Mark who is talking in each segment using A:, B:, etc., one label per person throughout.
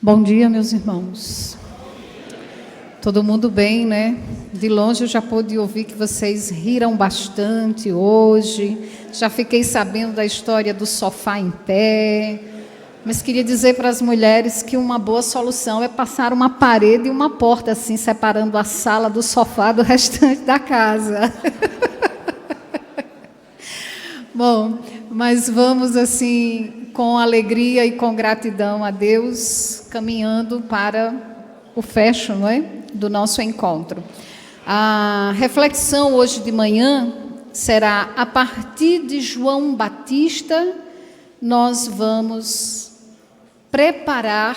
A: Bom dia, meus irmãos. Todo mundo bem, né? De longe eu já pude ouvir que vocês riram bastante hoje. Já fiquei sabendo da história do sofá em pé. Mas queria dizer para as mulheres que uma boa solução é passar uma parede e uma porta, assim, separando a sala do sofá do restante da casa. Bom, mas vamos assim, com alegria e com gratidão a Deus, caminhando para o fecho, não é? Do nosso encontro. A reflexão hoje de manhã será a partir de João Batista. Nós vamos preparar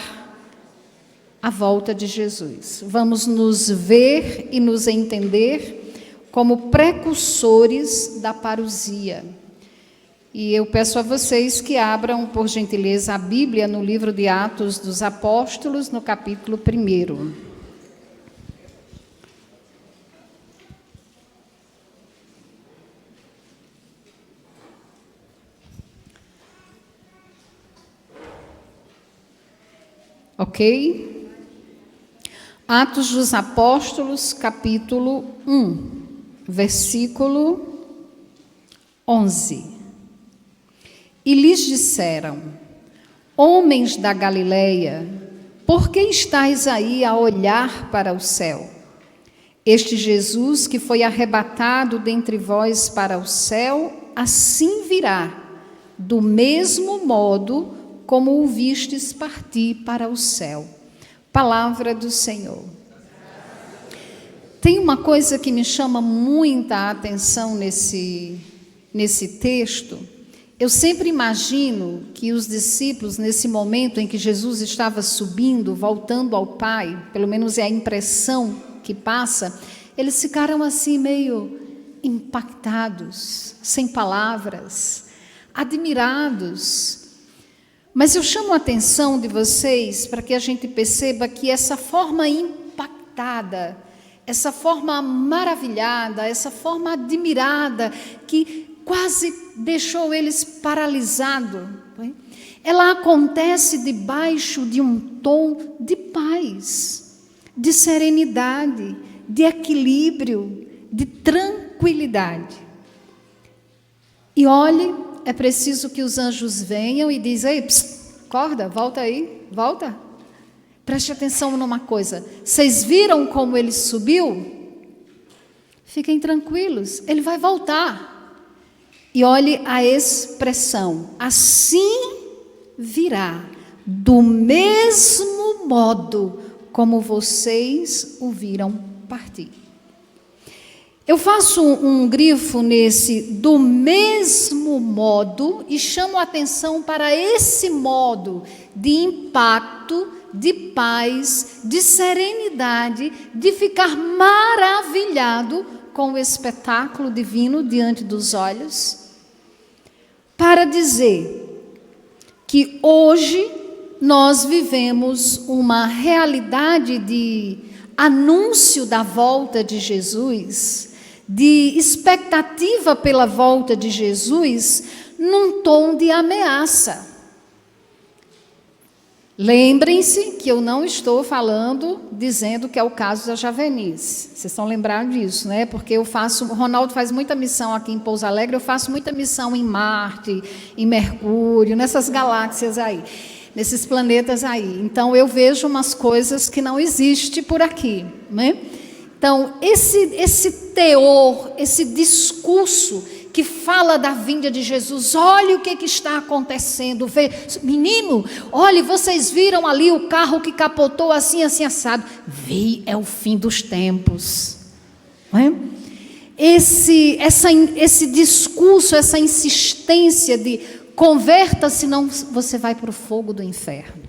A: a volta de Jesus. Vamos nos ver e nos entender como precursores da parousia. E eu peço a vocês que abram, por gentileza, a Bíblia no livro de Atos dos Apóstolos, no capítulo 1. Ok? Atos dos Apóstolos, capítulo 1, versículo 11. E lhes disseram: homens da Galileia, por que estáis aí a olhar para o céu? Este Jesus que foi arrebatado dentre vós para o céu, assim virá, do mesmo modo como o vistes partir para o céu. Palavra do Senhor. Tem uma coisa que me chama muita atenção nesse texto. Eu sempre imagino que os discípulos, nesse momento em que Jesus estava subindo, voltando ao Pai, pelo menos é a impressão que passa, eles ficaram assim meio impactados, sem palavras, admirados. Mas eu chamo a atenção de vocês para que a gente perceba que essa forma impactada, essa forma maravilhada, essa forma admirada, que quase deixou eles paralisados, ela acontece debaixo de um tom de paz, de serenidade, de equilíbrio, de tranquilidade. E olhe, é preciso que os anjos venham e dizem: ei, acorda, volta aí, volta. Preste atenção numa coisa, vocês viram como ele subiu? Fiquem tranquilos, ele vai voltar. E olhe a expressão: assim virá, do mesmo modo como vocês o viram partir. Eu faço um grifo nesse do mesmo modo e chamo a atenção para esse modo de impacto, de paz, de serenidade, de ficar maravilhado com o espetáculo divino diante dos olhos, para dizer que hoje nós vivemos uma realidade de anúncio da volta de Jesus, de expectativa pela volta de Jesus, num tom de ameaça. Lembrem-se que eu não estou dizendo que é o caso da Javenice. Vocês estão lembrados disso, né? Porque o Ronaldo faz muita missão aqui em Pouso Alegre, eu faço muita missão em Marte, em Mercúrio, nessas galáxias aí, nesses planetas aí. Então, eu vejo umas coisas que não existem por aqui, né? Então, esse teor, esse discurso que fala da vinda de Jesus, olha o que está acontecendo, menino, olha, vocês viram ali o carro que capotou assim, assim, assado, é o fim dos tempos, não é? Esse discurso, essa insistência de converta, senão você vai para o fogo do inferno.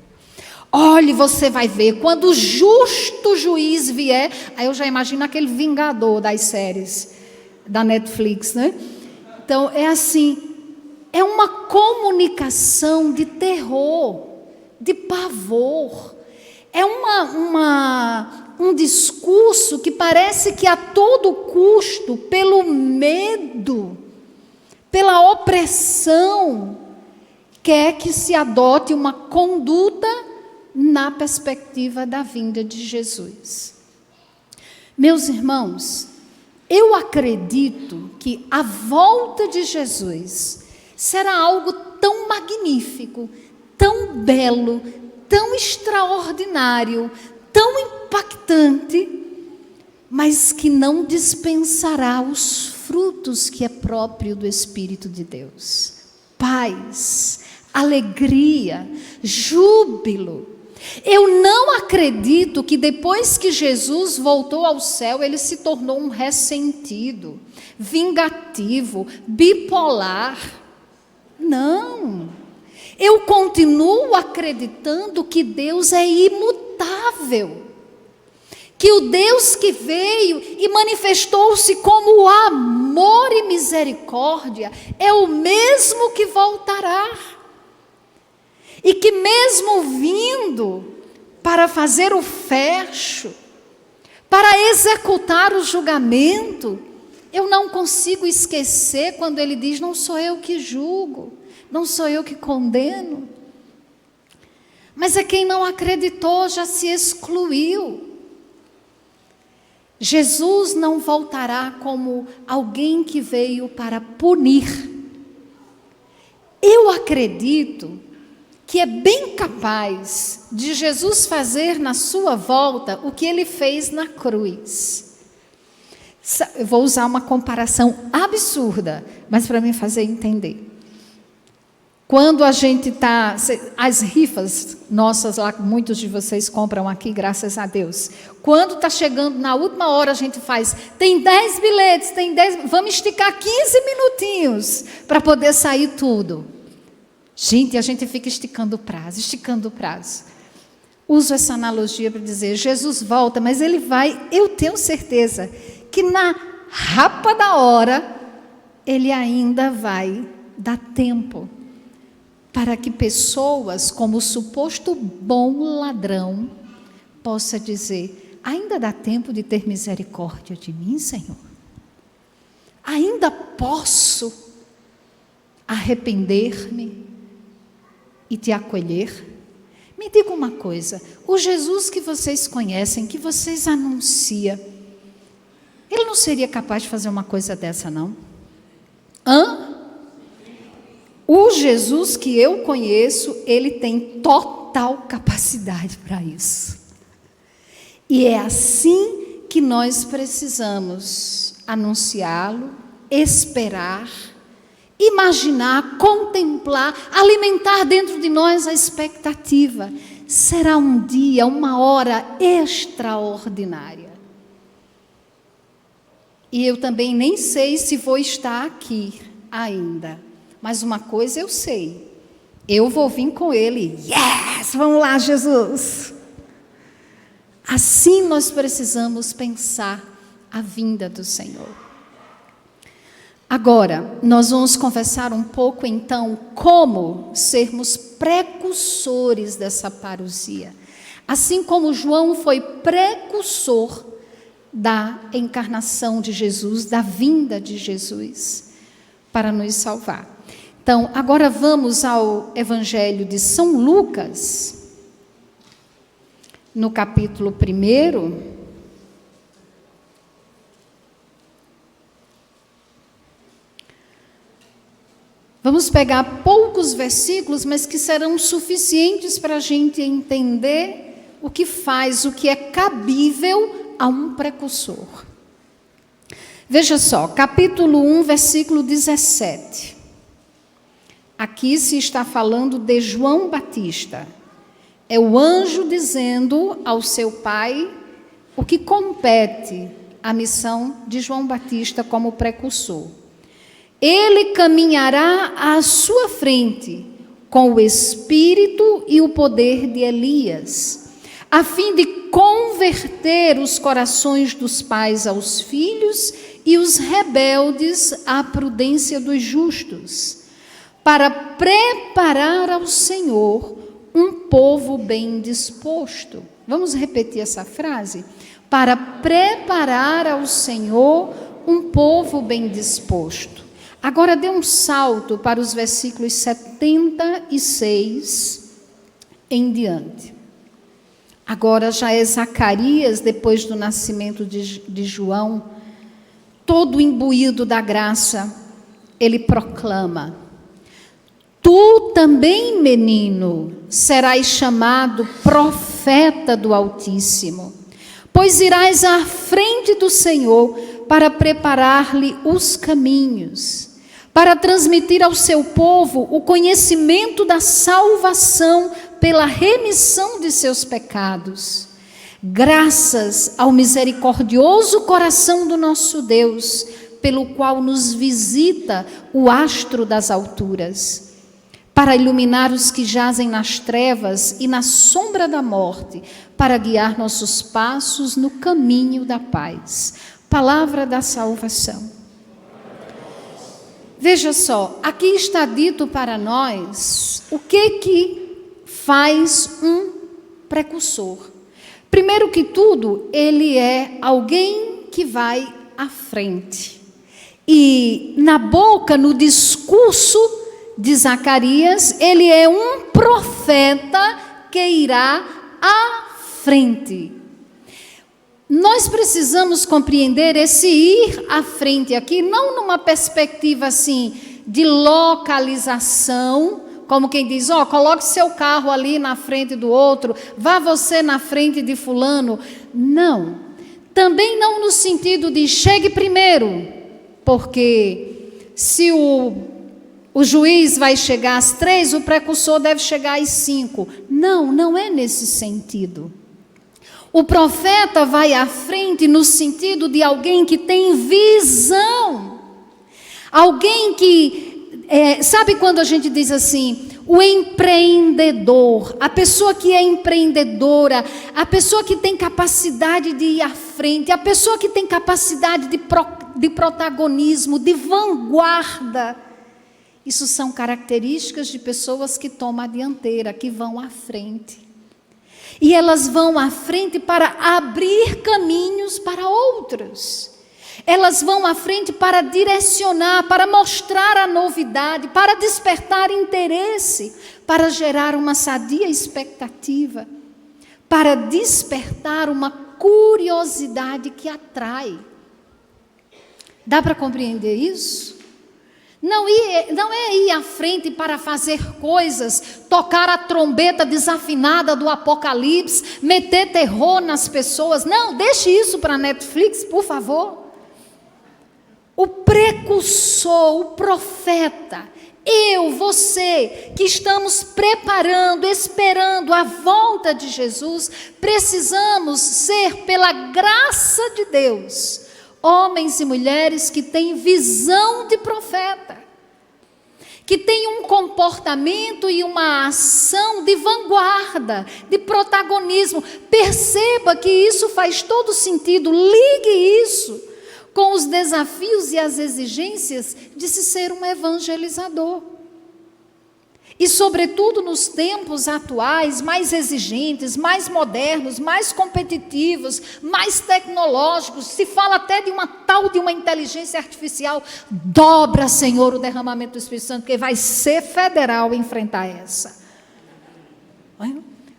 A: Olhe, você vai ver, quando o justo juiz vier, aí eu já imagino aquele Vingador das séries da Netflix, né? Então, é assim, é uma comunicação de terror, de pavor. É um discurso que parece que a todo custo, pelo medo, pela opressão, quer que se adote uma conduta na perspectiva da vinda de Jesus. Meus irmãos, eu acredito que a volta de Jesus será algo tão magnífico, tão belo, tão extraordinário, tão impactante, mas que não dispensará os frutos que é próprio do Espírito de Deus. Paz, alegria, júbilo. Eu não acredito que depois que Jesus voltou ao céu, ele se tornou um ressentido, vingativo, bipolar. Não. Eu continuo acreditando que Deus é imutável. Que o Deus que veio e manifestou-se como amor e misericórdia é o mesmo que voltará. E que mesmo vindo para fazer o fecho, para executar o julgamento, eu não consigo esquecer quando ele diz: não sou eu que julgo, não sou eu que condeno. Mas é quem não acreditou já se excluiu. Jesus não voltará como alguém que veio para punir. Eu acredito que é bem capaz de Jesus fazer na sua volta o que ele fez na cruz. Eu vou usar uma comparação absurda, mas para me fazer entender. Quando a gente está, as rifas nossas lá, muitos de vocês compram aqui, graças a Deus. Quando está chegando na última hora, a gente faz, tem 10 bilhetes, tem 10, vamos esticar 15 minutinhos para poder sair tudo. Gente, a gente fica esticando o prazo. Uso essa analogia para dizer, Jesus volta, mas ele vai, eu tenho certeza, que na rapa da hora, ele ainda vai dar tempo para que pessoas, como o suposto bom ladrão, possa dizer, ainda dá tempo de ter misericórdia de mim, Senhor? Ainda posso arrepender-me e te acolher? Me diga uma coisa, o Jesus que vocês conhecem, que vocês anunciam, ele não seria capaz de fazer uma coisa dessa, não? O Jesus que eu conheço, ele tem total capacidade para isso. E é assim que nós precisamos anunciá-lo, esperar, imaginar, contemplar, alimentar dentro de nós a expectativa. Será um dia, uma hora extraordinária. E eu também nem sei se vou estar aqui ainda. Mas uma coisa eu sei, eu vou vir com ele. Yes! Vamos lá, Jesus! Assim nós precisamos pensar a vinda do Senhor. Agora, nós vamos conversar um pouco então como sermos precursores dessa parousia. Assim como João foi precursor da encarnação de Jesus, da vinda de Jesus para nos salvar. Então, agora vamos ao Evangelho de São Lucas, no capítulo 1. Vamos pegar poucos versículos, mas que serão suficientes para a gente entender o que faz, o que é cabível a um precursor. Veja só, capítulo 1, versículo 17. Aqui se está falando de João Batista. É o anjo dizendo ao seu pai o que compete à missão de João Batista como precursor. Ele caminhará à sua frente com o espírito e o poder de Elias, a fim de converter os corações dos pais aos filhos e os rebeldes à prudência dos justos, para preparar ao Senhor um povo bem disposto. Vamos repetir essa frase? Para preparar ao Senhor um povo bem disposto. Agora dê um salto para os versículos 76 em diante. Agora já é Zacarias, depois do nascimento de João, todo imbuído da graça, ele proclama: tu também, menino, serás chamado profeta do Altíssimo, pois irás à frente do Senhor para preparar-lhe os caminhos, para transmitir ao seu povo o conhecimento da salvação pela remissão de seus pecados, graças ao misericordioso coração do nosso Deus, pelo qual nos visita o astro das alturas, para iluminar os que jazem nas trevas e na sombra da morte, para guiar nossos passos no caminho da paz. Palavra da salvação. Veja só, aqui está dito para nós o que faz um precursor. Primeiro que tudo, ele é alguém que vai à frente. E na boca, no discurso de Zacarias, ele é um profeta que irá à frente. Nós precisamos compreender esse ir à frente aqui, não numa perspectiva assim de localização, como quem diz, coloque seu carro ali na frente do outro, vá você na frente de fulano. Não. Também não no sentido de chegue primeiro, porque se o juiz vai chegar às 3, o precursor deve chegar às 5. Não, não é nesse sentido. O profeta vai à frente no sentido de alguém que tem visão. Alguém que, sabe quando a gente diz assim, o empreendedor, a pessoa que é empreendedora, a pessoa que tem capacidade de ir à frente, a pessoa que tem capacidade de protagonismo, de vanguarda. Isso são características de pessoas que tomam a dianteira, que vão à frente. E elas vão à frente para abrir caminhos para outros. Elas vão à frente para direcionar, para mostrar a novidade, para despertar interesse, para gerar uma sadia expectativa, para despertar uma curiosidade que atrai. Dá para compreender isso? Não é ir à frente para fazer coisas, tocar a trombeta desafinada do Apocalipse, meter terror nas pessoas. Não, deixe isso para a Netflix, por favor. O precursor, o profeta, eu, você, que estamos preparando, esperando a volta de Jesus, precisamos ser, pela graça de Deus, homens e mulheres que têm visão de profeta, que têm um comportamento e uma ação de vanguarda, de protagonismo. Perceba que isso faz todo sentido, ligue isso com os desafios e as exigências de se ser um evangelizador. E, sobretudo, nos tempos atuais, mais exigentes, mais modernos, mais competitivos, mais tecnológicos, se fala até de uma inteligência artificial. Dobra, Senhor, o derramamento do Espírito Santo, porque vai ser federal enfrentar essa.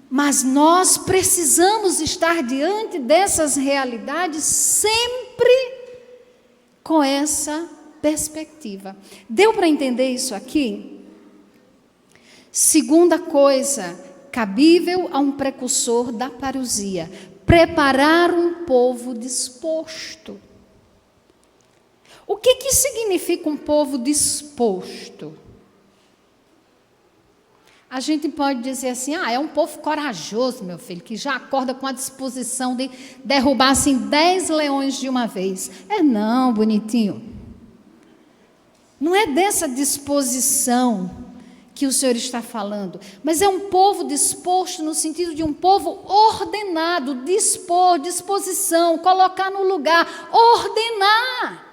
A: Mas nós precisamos estar diante dessas realidades sempre com essa perspectiva. Deu para entender isso aqui? Segunda coisa, cabível a um precursor da parousia: preparar um povo disposto. O que significa um povo disposto? A gente pode dizer assim, é um povo corajoso, meu filho, que já acorda com a disposição de derrubar assim 10 leões de uma vez. Não, bonitinho. Não é dessa disposição que o Senhor está falando, mas é um povo disposto no sentido de um povo ordenado, dispor, disposição, colocar no lugar, ordenar.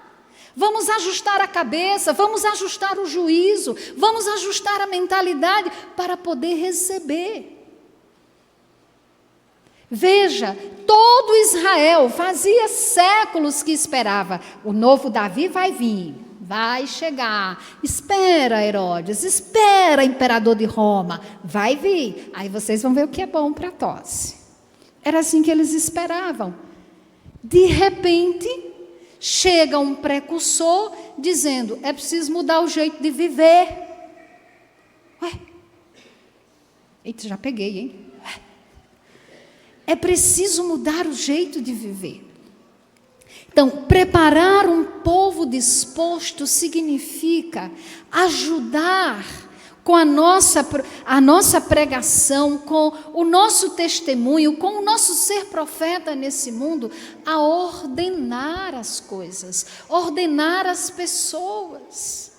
A: Vamos ajustar a cabeça, vamos ajustar o juízo, vamos ajustar a mentalidade para poder receber. Veja, todo Israel fazia séculos que esperava, o novo Davi vai vir. Vai chegar, espera Herodes, espera imperador de Roma, vai vir, aí vocês vão ver o que é bom para a tosse. Era assim que eles esperavam. De repente, chega um precursor dizendo: é preciso mudar o jeito de viver. Ué? Eita, já peguei, hein? É preciso mudar o jeito de viver. Então, preparar um povo disposto significa ajudar com a nossa pregação, com o nosso testemunho, com o nosso ser profeta nesse mundo, a ordenar as coisas, ordenar as pessoas.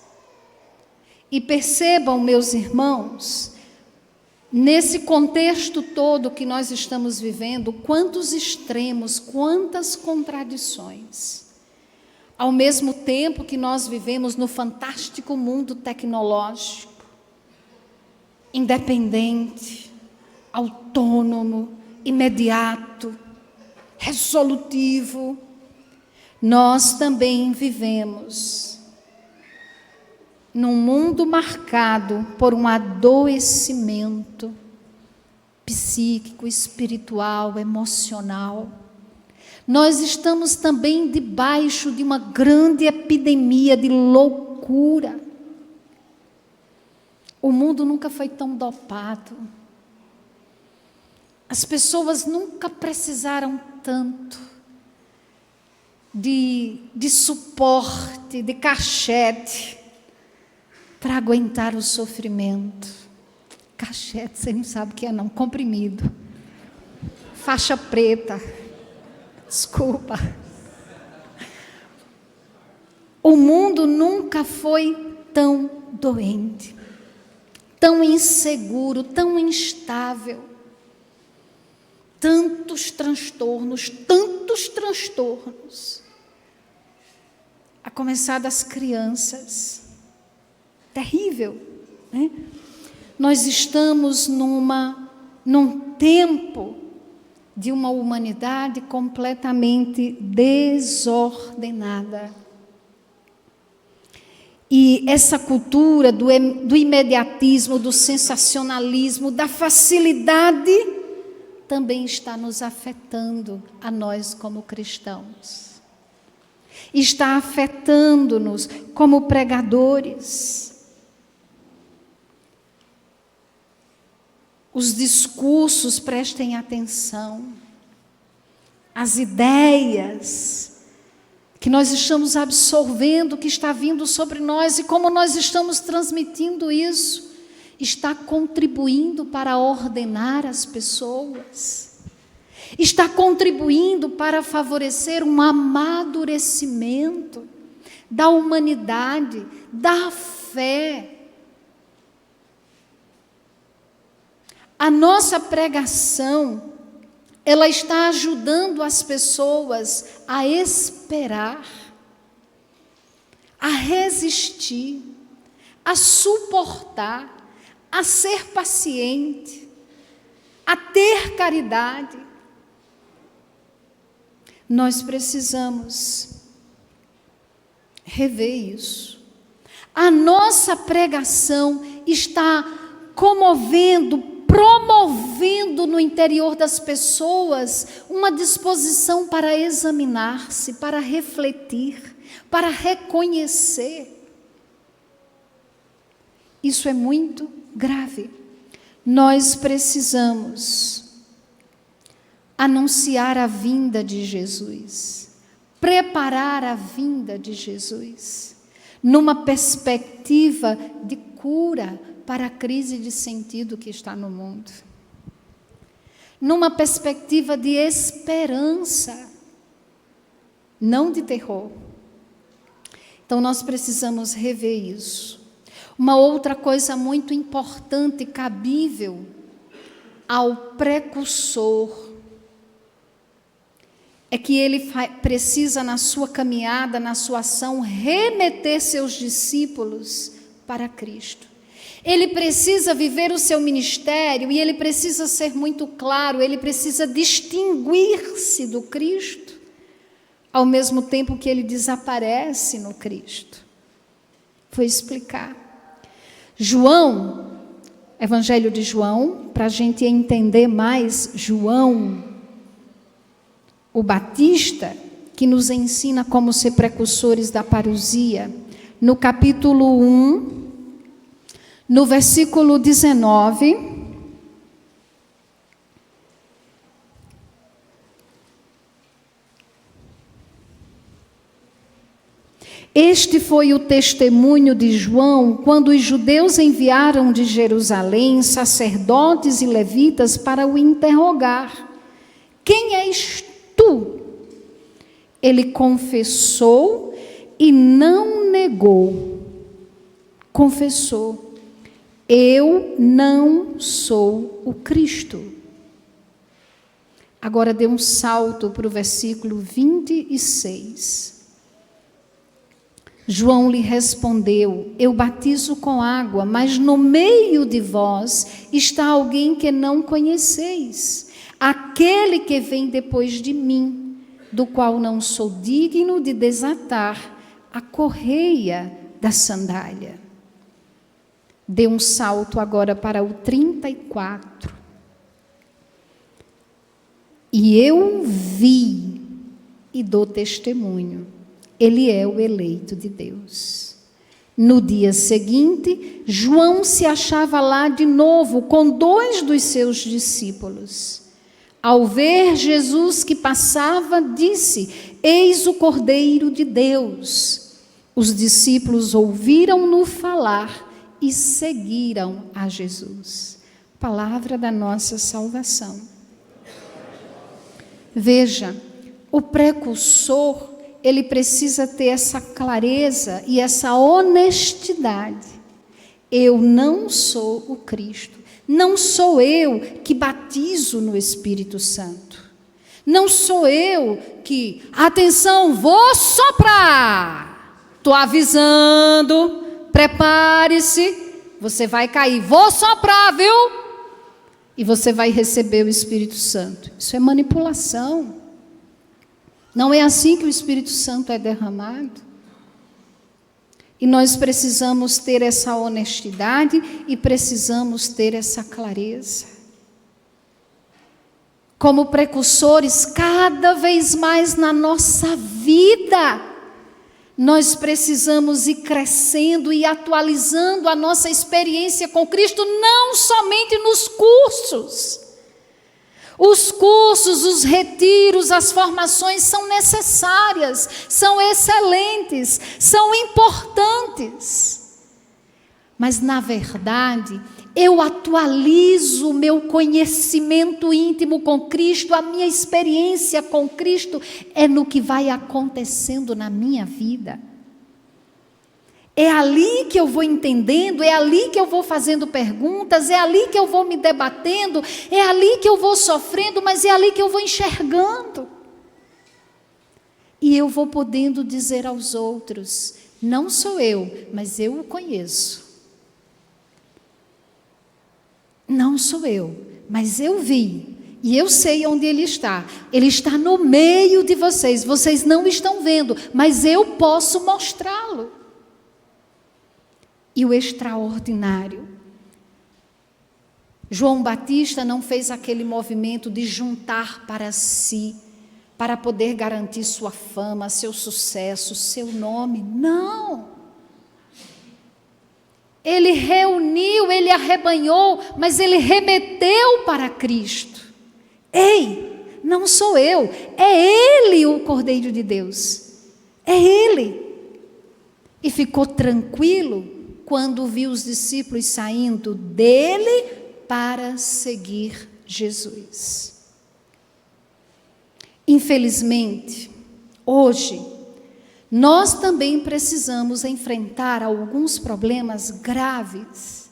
A: E percebam, meus irmãos, nesse contexto todo que nós estamos vivendo, quantos extremos, quantas contradições. Ao mesmo tempo que nós vivemos no fantástico mundo tecnológico, independente, autônomo, imediato, resolutivo, nós também vivemos num mundo marcado por um adoecimento psíquico, espiritual, emocional. Nós estamos também debaixo de uma grande epidemia de loucura. O mundo nunca foi tão dopado. As pessoas nunca precisaram tanto de suporte, de cachete, para aguentar o sofrimento. Cachete, você não sabe o que é não, comprimido. Faixa preta. Desculpa. O mundo nunca foi tão doente, tão inseguro, tão instável. Tantos transtornos. A começar das crianças. Terrível, né? Nós estamos num tempo de uma humanidade completamente desordenada. E essa cultura do imediatismo, do sensacionalismo, da facilidade, também está nos afetando a nós como cristãos. Está afetando-nos como pregadores. Os discursos, prestem atenção, as ideias que nós estamos absorvendo, que está vindo sobre nós, e como nós estamos transmitindo isso, está contribuindo para ordenar as pessoas, está contribuindo para favorecer um amadurecimento da humanidade, da fé. A nossa pregação, ela está ajudando as pessoas a esperar, a resistir, a suportar, a ser paciente, a ter caridade. Nós precisamos rever isso. A nossa pregação está promovendo no interior das pessoas uma disposição para examinar-se, para refletir, para reconhecer. Isso é muito grave. Nós precisamos anunciar a vinda de Jesus, preparar a vinda de Jesus, numa perspectiva de cura para a crise de sentido que está no mundo, numa perspectiva de esperança, não de terror. Então nós precisamos rever isso. Uma outra coisa muito importante e cabível ao precursor é que ele precisa, na sua caminhada, na sua ação, remeter seus discípulos para Cristo. Ele precisa viver o seu ministério e ele precisa ser muito claro, ele precisa distinguir-se do Cristo, ao mesmo tempo que ele desaparece no Cristo. Vou explicar. João, Evangelho de João, para a gente entender mais João, o Batista, que nos ensina como ser precursores da parousia, no capítulo 1, no versículo 19. Este foi o testemunho de João quando os judeus enviaram de Jerusalém sacerdotes e levitas para o interrogar. Quem és tu? Ele confessou e não negou. Confessou: eu não sou o Cristo. Agora dê um salto para o versículo 26. João lhe respondeu: eu batizo com água, mas no meio de vós está alguém que não conheceis, aquele que vem depois de mim, do qual não sou digno de desatar a correia da sandália. Dê um salto agora para o 34. E eu vi e dou testemunho. Ele é o eleito de Deus. No dia seguinte, João se achava lá de novo com 2 dos seus discípulos. Ao ver Jesus que passava, disse: eis o Cordeiro de Deus. Os discípulos ouviram-no falar e seguiram a Jesus. Palavra da nossa salvação. Veja, o precursor, ele precisa ter essa clareza e essa honestidade. Eu não sou o Cristo. Não sou eu que batizo no Espírito Santo. Não sou eu que, atenção, vou soprar. Estou avisando, prepare-se, você vai cair. Vou soprar, viu? E você vai receber o Espírito Santo. Isso é manipulação. Não é assim que o Espírito Santo é derramado. E nós precisamos ter essa honestidade e precisamos ter essa clareza. Como precursores, cada vez mais na nossa vida, nós precisamos ir crescendo e atualizando a nossa experiência com Cristo, não somente nos cursos. Os cursos, os retiros, as formações são necessárias, são excelentes, são importantes. Mas, na verdade, eu atualizo o meu conhecimento íntimo com Cristo, a minha experiência com Cristo é no que vai acontecendo na minha vida. É ali que eu vou entendendo, é ali que eu vou fazendo perguntas, é ali que eu vou me debatendo, é ali que eu vou sofrendo, mas é ali que eu vou enxergando. E eu vou podendo dizer aos outros: não sou eu, mas eu o conheço. Não sou eu, mas eu vi. E eu sei onde ele está. Ele está no meio de vocês. Vocês não estão vendo, mas eu posso mostrá-lo. E o extraordinário. João Batista não fez aquele movimento de juntar para si, para poder garantir sua fama, seu sucesso, seu nome. Não. Ele reuniu, ele arrebanhou, mas ele remeteu para Cristo. Ei, não sou eu, é Ele o Cordeiro de Deus. É Ele. E ficou tranquilo quando viu os discípulos saindo dele para seguir Jesus. Infelizmente, hoje, nós também precisamos enfrentar alguns problemas graves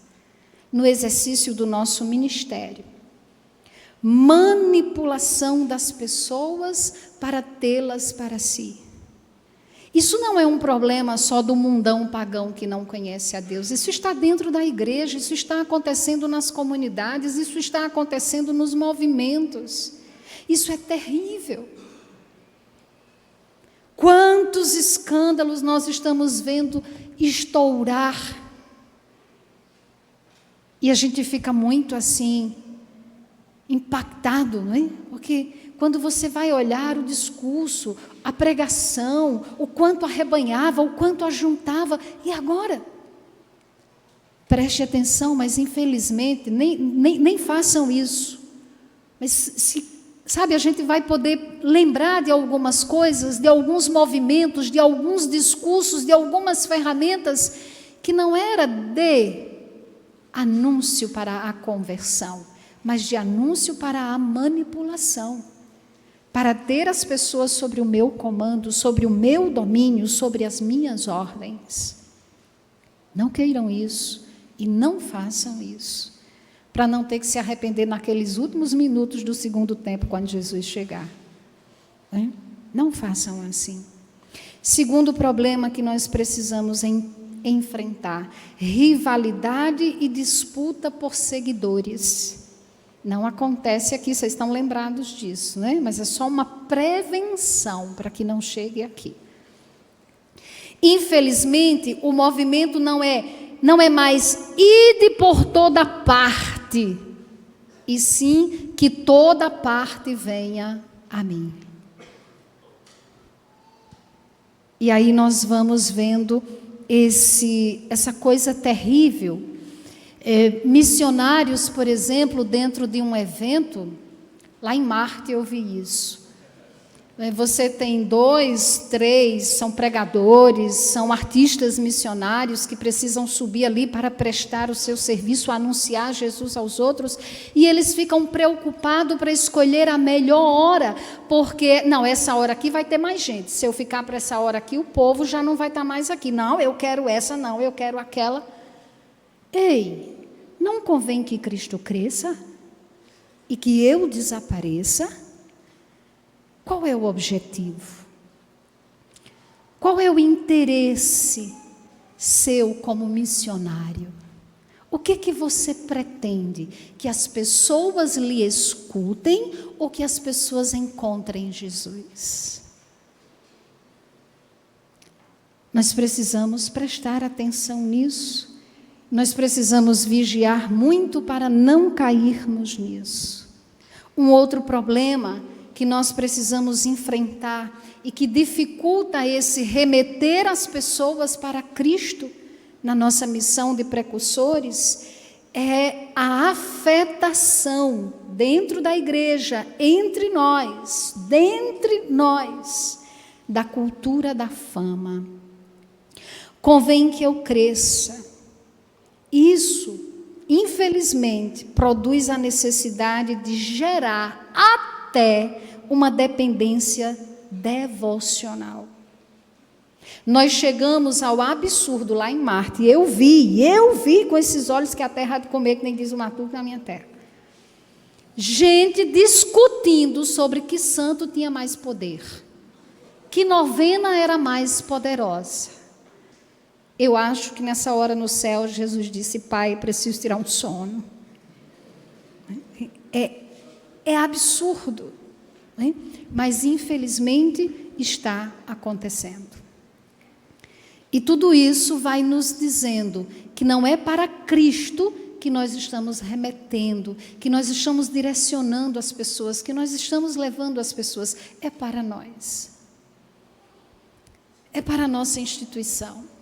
A: no exercício do nosso ministério. Manipulação das pessoas para tê-las para si. Isso não é um problema só do mundão pagão que não conhece a Deus. Isso está dentro da igreja, isso está acontecendo nas comunidades, isso está acontecendo nos movimentos. Isso é terrível. Quantos escândalos nós estamos vendo estourar. E a gente fica muito assim, impactado, não é? Porque quando você vai olhar o discurso, a pregação, o quanto arrebanhava, o quanto ajuntava, e agora? Preste atenção, mas infelizmente nem façam isso. Mas sabe, a gente vai poder lembrar de algumas coisas, de alguns movimentos, de alguns discursos, de algumas ferramentas que não era de anúncio para a conversão, mas de anúncio para a manipulação, para ter as pessoas sobre o meu comando, sobre o meu domínio, sobre as minhas ordens. Não queiram isso e não façam isso, para não ter que se arrepender naqueles últimos minutos do segundo tempo, quando Jesus chegar. Não façam assim. Segundo problema que nós precisamos enfrentar: rivalidade e disputa por seguidores. Não acontece aqui, vocês estão lembrados disso, né? Mas é só uma prevenção para que não chegue aqui. Infelizmente, o movimento não é mais ide por toda parte, e sim que toda parte venha a mim. E aí nós vamos vendo essa coisa terrível. Missionários, por exemplo, dentro de um evento, lá em Marte eu vi isso. Você tem 2, 3, são pregadores, são artistas missionários que precisam subir ali para prestar o seu serviço, anunciar Jesus aos outros, e eles ficam preocupados para escolher a melhor hora, porque, não, essa hora aqui vai ter mais gente, se eu ficar para essa hora aqui, o povo já não vai estar mais aqui, não, eu quero essa, não, eu quero aquela. Ei, não convém que Cristo cresça e que eu desapareça? Qual é o objetivo? Qual é o interesse seu como missionário? O que você pretende? Que as pessoas lhe escutem ou que as pessoas encontrem Jesus? Nós precisamos prestar atenção nisso. Nós precisamos vigiar muito para não cairmos nisso. Um outro problema que nós precisamos enfrentar e que dificulta esse remeter as pessoas para Cristo na nossa missão de precursores é a afetação dentro da igreja, entre nós, dentre nós, da cultura da fama. Convém que eu cresça. Isso, infelizmente, produz a necessidade de gerar até uma dependência devocional. Nós chegamos ao absurdo lá em Marte, eu vi com esses olhos que a terra há de comer, que nem diz o Matuto na minha terra. Gente discutindo sobre que santo tinha mais poder, que novena era mais poderosa. Eu acho que nessa hora no céu, Jesus disse: Pai, preciso tirar um sono. É absurdo, né? Mas infelizmente está acontecendo. E tudo isso vai nos dizendo que não é para Cristo que nós estamos remetendo, que nós estamos direcionando as pessoas, que nós estamos levando as pessoas, é para nós. É para a nossa instituição.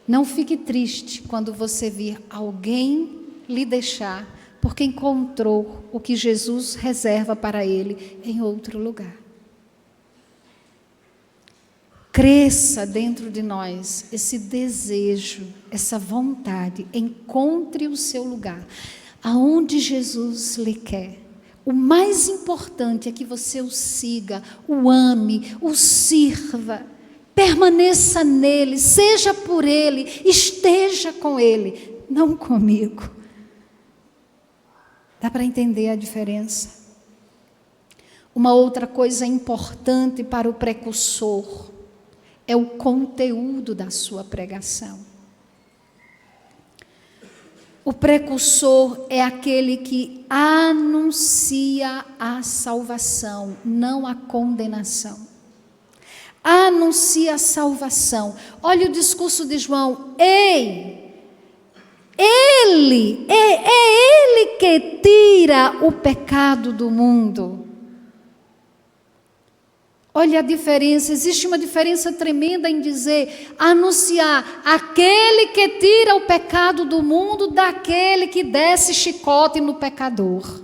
A: Não fique triste quando você vir alguém lhe deixar, porque encontrou o que Jesus reserva para ele em outro lugar. Cresça dentro de nós esse desejo, essa vontade, encontre o seu lugar, aonde Jesus lhe quer. O mais importante é que você o siga, o ame, o sirva, permaneça nele, seja por ele, esteja com ele, não comigo. Dá para entender a diferença? Uma outra coisa importante para o precursor é o conteúdo da sua pregação. O precursor é aquele que anuncia a salvação, não a condenação. Anuncia a salvação. Olha o discurso de João. Ei, Ele que tira o pecado do mundo. Olha a diferença, existe uma diferença tremenda em dizer, anunciar aquele que tira o pecado do mundo daquele que desce chicote no pecador.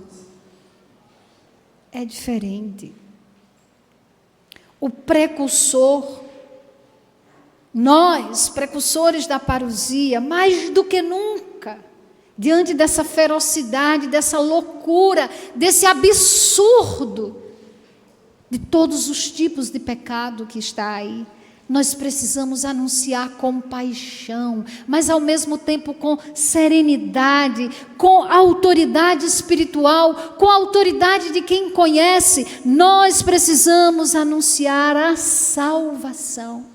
A: É diferente. O precursor, nós, precursores da parousia, mais do que nunca, diante dessa ferocidade, dessa loucura, desse absurdo, de todos os tipos de pecado que está aí, nós precisamos anunciar com paixão, mas ao mesmo tempo com serenidade, com autoridade espiritual, com a autoridade de quem conhece. Nós precisamos anunciar a salvação.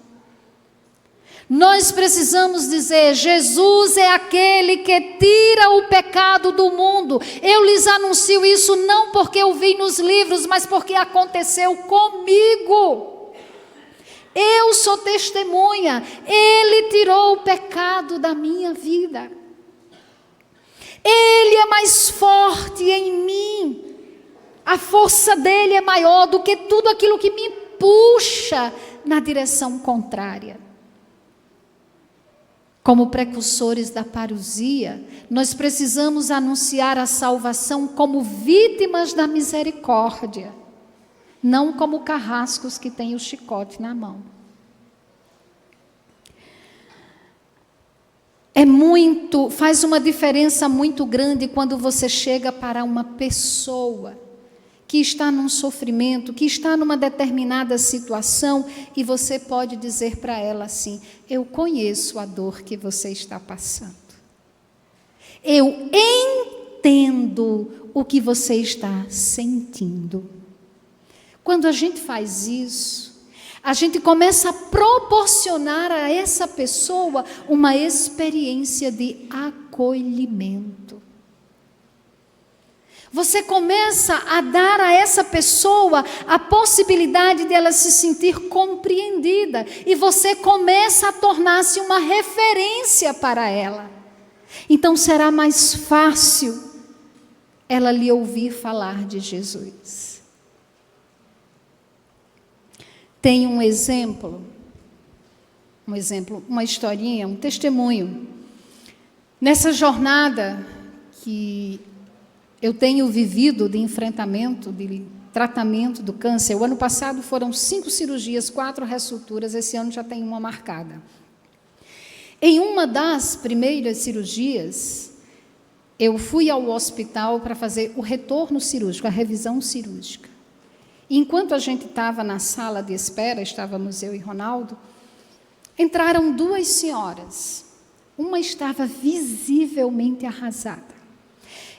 A: Nós precisamos dizer, Jesus é aquele que tira o pecado do mundo. Eu lhes anuncio isso não porque eu vi nos livros, mas porque aconteceu comigo. Eu sou testemunha, Ele tirou o pecado da minha vida. Ele é mais forte em mim. A força dele é maior do que tudo aquilo que me puxa na direção contrária. Como precursores da parousia, nós precisamos anunciar a salvação como vítimas da misericórdia, não como carrascos que têm o chicote na mão. Faz uma diferença muito grande quando você chega para uma pessoa que está num sofrimento, que está numa determinada situação, e você pode dizer para ela assim, eu conheço a dor que você está passando. Eu entendo o que você está sentindo. Quando a gente faz isso, a gente começa a proporcionar a essa pessoa uma experiência de acolhimento. Você começa a dar a essa pessoa a possibilidade de ela se sentir compreendida. E você começa a tornar-se uma referência para ela. Então será mais fácil ela lhe ouvir falar de Jesus. Tem uma historinha, um testemunho. Nessa jornada que eu tenho vivido de enfrentamento, de tratamento do câncer. O ano passado foram 5 cirurgias, 4 ressulturas, esse ano já tem uma marcada. Em uma das primeiras cirurgias, eu fui ao hospital para fazer o retorno cirúrgico, a revisão cirúrgica. E enquanto a gente estava na sala de espera, estávamos eu e Ronaldo, entraram 2 senhoras. Uma estava visivelmente arrasada.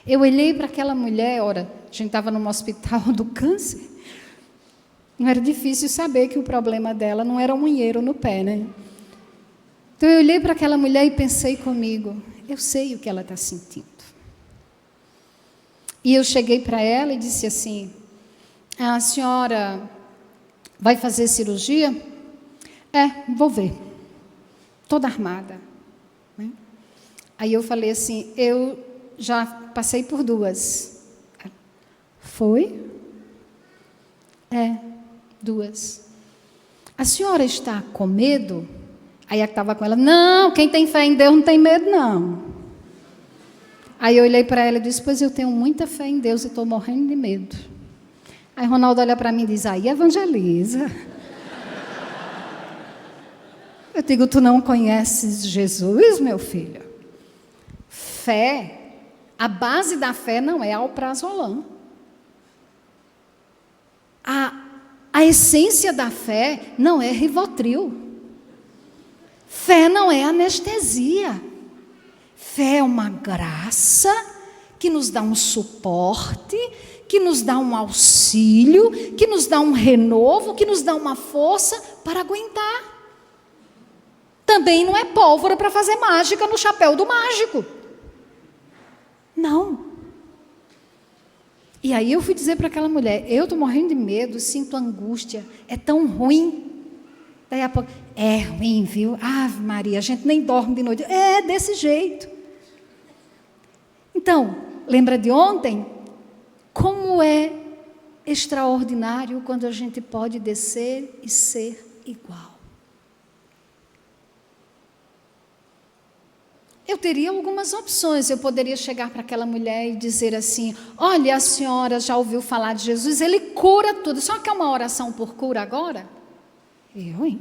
A: Eu olhei para aquela mulher, a gente estava num hospital do câncer, não era difícil saber que o problema dela não era um unheiro no pé, né? Então eu olhei para aquela mulher e pensei comigo, eu sei o que ela está sentindo. E eu cheguei para ela e disse assim, a senhora vai fazer cirurgia? Vou ver, toda armada. Né? Aí eu falei assim, eu já passei por 2. Foi? 2. A senhora está com medo? Aí a que estava com ela, não, quem tem fé em Deus não tem medo, não. Aí eu olhei para ela e disse, pois eu tenho muita fé em Deus e estou morrendo de medo. Aí Ronaldo olha para mim e diz, aí evangeliza. Eu digo, tu não conheces Jesus, meu filho? Fé. A base da fé não é alprazolam. A essência da fé não é Rivotril. Fé não é anestesia. Fé é uma graça que nos dá um suporte, que nos dá um auxílio, que nos dá um renovo, que nos dá uma força para aguentar. Também não é pólvora para fazer mágica no chapéu do mágico. Não. E aí eu fui dizer para aquela mulher, eu estou morrendo de medo, sinto angústia, é tão ruim. Daí a pouco, é ruim, viu? Ave Maria, a gente nem dorme de noite. É desse jeito. Então, lembra de ontem? Como é extraordinário quando a gente pode descer e ser igual. Eu teria algumas opções. Eu poderia chegar para aquela mulher e dizer assim: olha, a senhora já ouviu falar de Jesus, ele cura tudo. Só quer uma oração por cura agora? Eu, hein?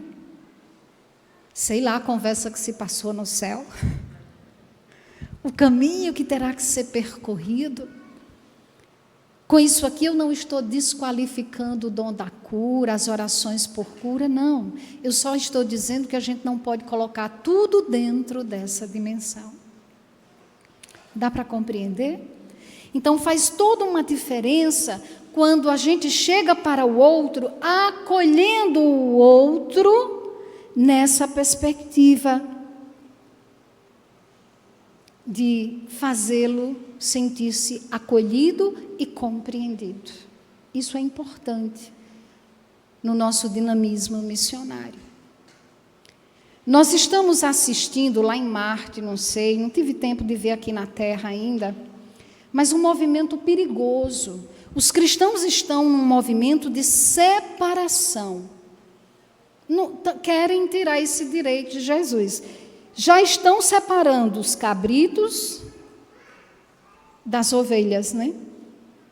A: Sei lá a conversa que se passou no céu. O caminho que terá que ser percorrido. Com isso aqui eu não estou desqualificando o dom da cura, as orações por cura, não. Eu só estou dizendo que a gente não pode colocar tudo dentro dessa dimensão. Dá para compreender? Então faz toda uma diferença quando a gente chega para o outro, acolhendo o outro nessa perspectiva de fazê-lo sentir-se acolhido e compreendido. Isso é importante no nosso dinamismo missionário. Nós estamos assistindo lá em Marte, não tive tempo de ver aqui na Terra ainda, mas um movimento perigoso. Os cristãos estão num movimento de separação. Não, querem tirar esse direito de Jesus. Já estão separando os cabritos das ovelhas, né?